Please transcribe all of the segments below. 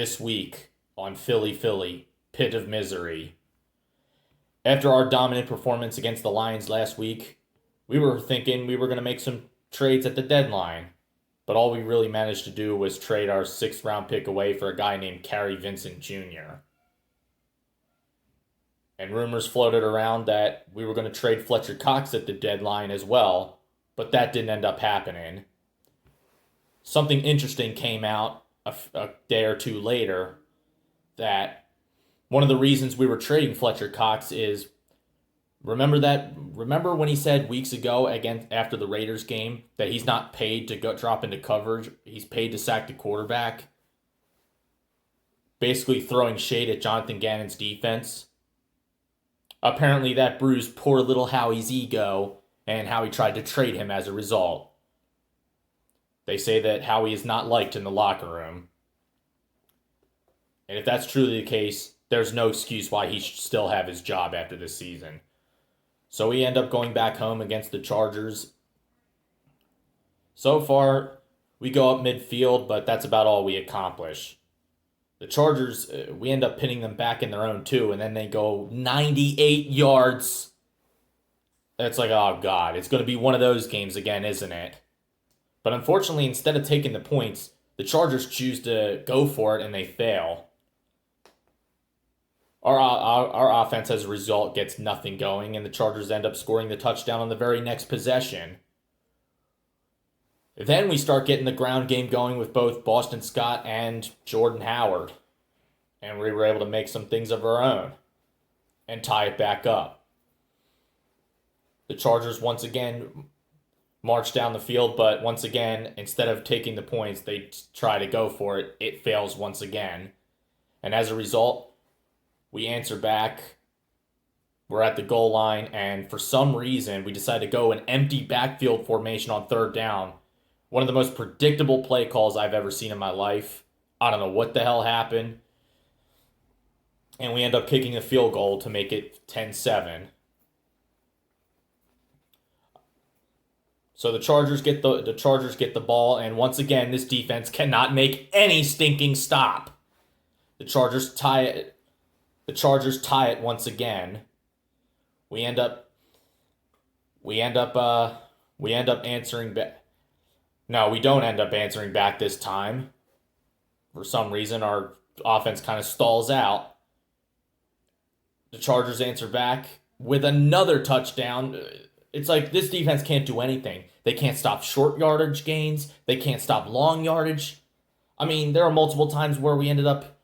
this week on Philly Philly, Pit of Misery. After our dominant performance against the Lions last week, we were thinking we were going to make some trades at the deadline. But all we really managed to do was trade our 6th round pick away for a guy named Carey Vincent Jr. And rumors floated around that we were going to trade Fletcher Cox at the deadline as well, but that didn't end up happening. Something interesting came out a day or two later that one of the reasons we were trading Fletcher Cox is, remember when he said weeks ago after the Raiders game that he's not paid to go drop into coverage, he's paid to sack the quarterback, basically throwing shade at Jonathan Gannon's defense. Apparently that bruised poor little Howie's ego, and Howie tried to trade him as a result. They say that Howie is not liked in the locker room. And if that's truly the case, there's no excuse why he should still have his job after this season. So we end up going back home against the Chargers. So far, we go up midfield, but that's about all we accomplish. The Chargers, we end up pinning them back in their own 2, and then they go 98 yards. It's like, oh God, it's going to be one of those games again, isn't it? But unfortunately, instead of taking the points, the Chargers choose to go for it, and they fail. Our offense, as a result, gets nothing going, and the Chargers end up scoring the touchdown on the very next possession. Then we start getting the ground game going with both Boston Scott and Jordan Howard. And we were able to make some things of our own and tie it back up. The Chargers once again march down the field, but once again, instead of taking the points, they try to go for it. It fails once again. And as a result, we answer back. We're at the goal line, and for some reason, we decide to go an empty backfield formation on 3rd down. One of the most predictable play calls I've ever seen in my life. I don't know what the hell happened. And we end up kicking a field goal to make it 10-7. So the Chargers get the ball, and once again, this defense cannot make any stinking stop. The Chargers tie it once again. We end up answering back. No, we don't end up answering back this time. For some reason, our offense kind of stalls out. The Chargers answer back with another touchdown. It's like this defense can't do anything. They can't stop short yardage gains. They can't stop long yardage. I mean, there are multiple times where we ended up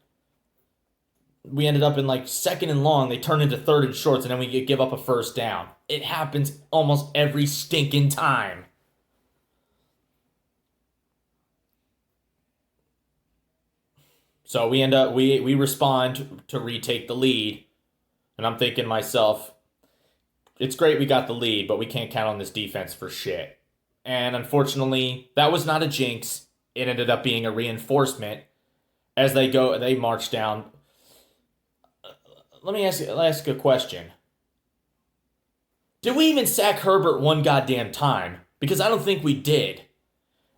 in like 2nd and long. They turn into 3rd and shorts, and then we give up a 1st down. It happens almost every stinking time. So we respond to retake the lead, and I'm thinking to myself, it's great we got the lead, but we can't count on this defense for shit. And unfortunately, that was not a jinx. It ended up being a reinforcement. As they march down. Let me ask a question. Did we even sack Herbert one goddamn time? Because I don't think we did.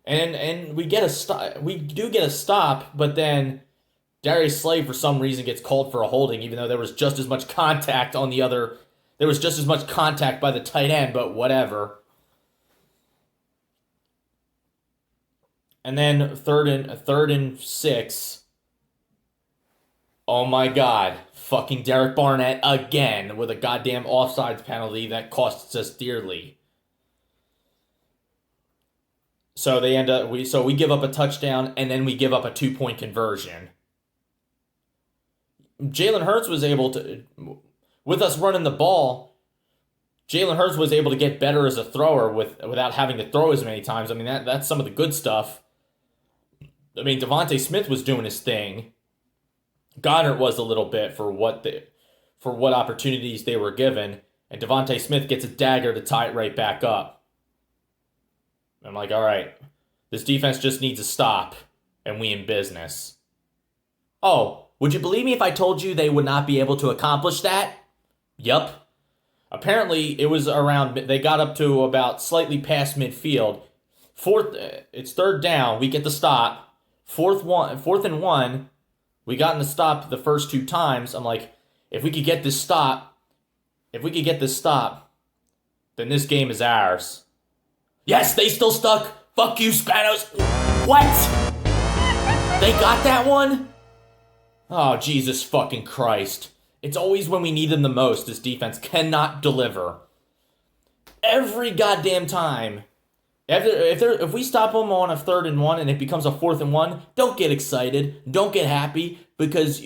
And we get a stop. We do get a stop, but then Darius Slay for some reason gets called for a holding, even though there was just as much contact on the other. There was just as much contact by the tight end, but whatever. And then third and 6. Oh my God. Fucking Derek Barnett again with a goddamn offsides penalty that costs us dearly. So we give up a touchdown, and then we give up a 2-point conversion. Jalen Hurts was able to, with us running the ball, Jalen Hurts was able to get better as a thrower without having to throw as many times. I mean, that's some of the good stuff. I mean, Devontae Smith was doing his thing. Gannon was a little bit for what opportunities they were given, and Devontae Smith gets a dagger to tie it right back up. I'm like, all right, this defense just needs a stop, and we in business. Oh, would you believe me if I told you they would not be able to accomplish that? Yup. Apparently, it was they got up to about slightly past midfield. It's 3rd down, we get the stop. Fourth and 1. We got in the stop the first 2 times. I'm like, if we could get this stop, then this game is ours. Yes, they still stuck. Fuck you, Spanos. What? They got that one? Oh, Jesus fucking Christ. It's always when we need them the most. This defense cannot deliver. Every goddamn time. If we stop them on a 3rd and 1 and it becomes a 4th and 1, don't get excited. Don't get happy, because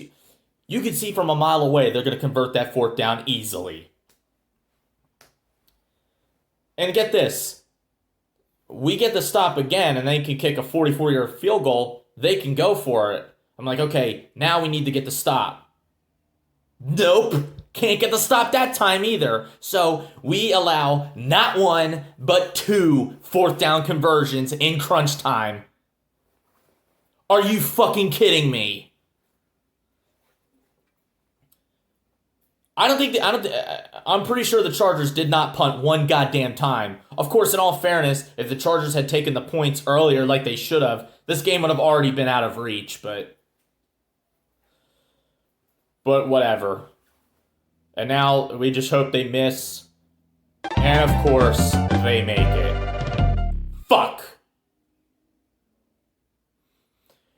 you can see from a mile away they're going to convert that 4th down easily. And get this. We get the stop again and they can kick a 44-yard field goal. They can go for it. I'm like, okay, now we need to get the stop. Nope. Can't get the stop that time either. So we allow not 1, but 2 4th down conversions in crunch time. Are you fucking kidding me? I'm pretty sure the Chargers did not punt 1 goddamn time. Of course, in all fairness, if the Chargers had taken the points earlier like they should have, this game would have already been out of reach, but whatever. And now we just hope they miss. And of course, they make it. Fuck.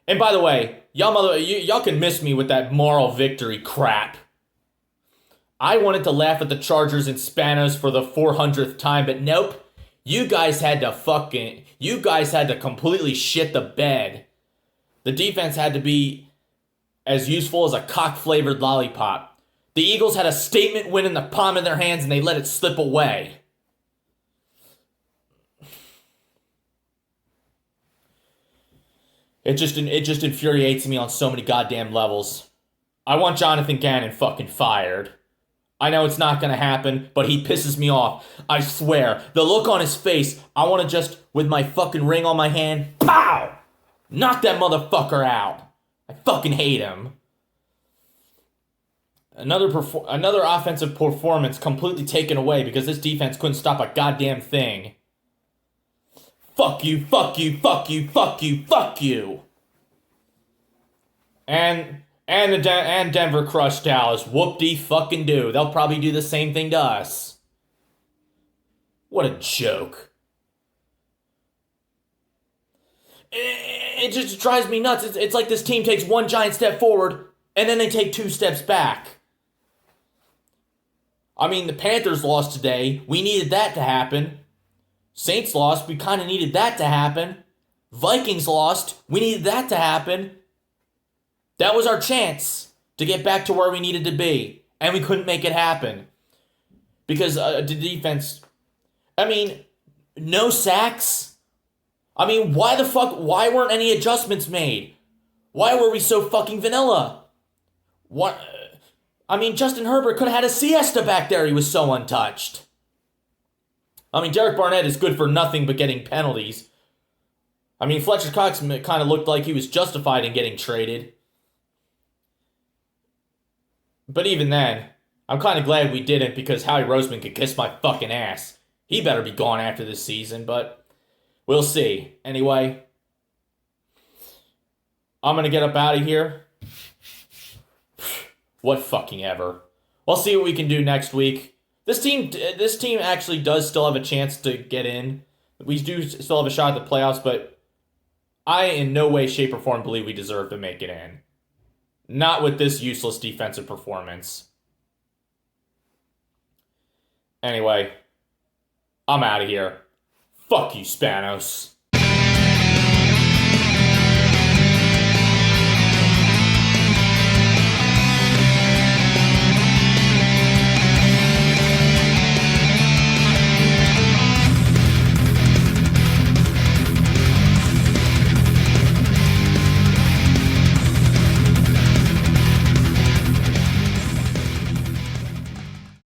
And by the way, y'all can miss me with that moral victory crap. I wanted to laugh at the Chargers and Spanos for the 400th time, but nope. You guys had to completely shit the bed. The defense had to be as useful as a cock-flavored lollipop. The Eagles had a statement win in the palm of their hands and they let it slip away. It just infuriates me on so many goddamn levels. I want Jonathan Gannon fucking fired. I know it's not gonna happen, but he pisses me off. I swear. The look on his face, I want to just, with my fucking ring on my hand, pow! Knock that motherfucker out. I fucking hate him. Another offensive performance completely taken away because this defense couldn't stop a goddamn thing. Fuck you, fuck you, fuck you, fuck you, fuck you. And Denver crushed Dallas. Whoop-de-fucking-do. They'll probably do the same thing to us. What a joke. It just drives me nuts. It's like this team takes 1 giant step forward, and then they take 2 steps back. I mean, the Panthers lost today. We needed that to happen. Saints lost. We kind of needed that to happen. Vikings lost. We needed that to happen. That was our chance to get back to where we needed to be. And we couldn't make it happen. Because the defense... I mean, no sacks. I mean, why weren't any adjustments made? Why were we so fucking vanilla? What? I mean, Justin Herbert could have had a siesta back there. He was so untouched. I mean, Derek Barnett is good for nothing but getting penalties. I mean, Fletcher Cox kind of looked like he was justified in getting traded. But even then, I'm kind of glad we didn't because Howie Roseman could kiss my fucking ass. He better be gone after this season, but we'll see. Anyway, I'm going to get up out of here. What fucking ever. We'll see what we can do next week. This team actually does still have a chance to get in. We do still have a shot at the playoffs, but I in no way, shape, or form believe we deserve to make it in. Not with this useless defensive performance. Anyway, I'm out of here. Fuck you, Spanos.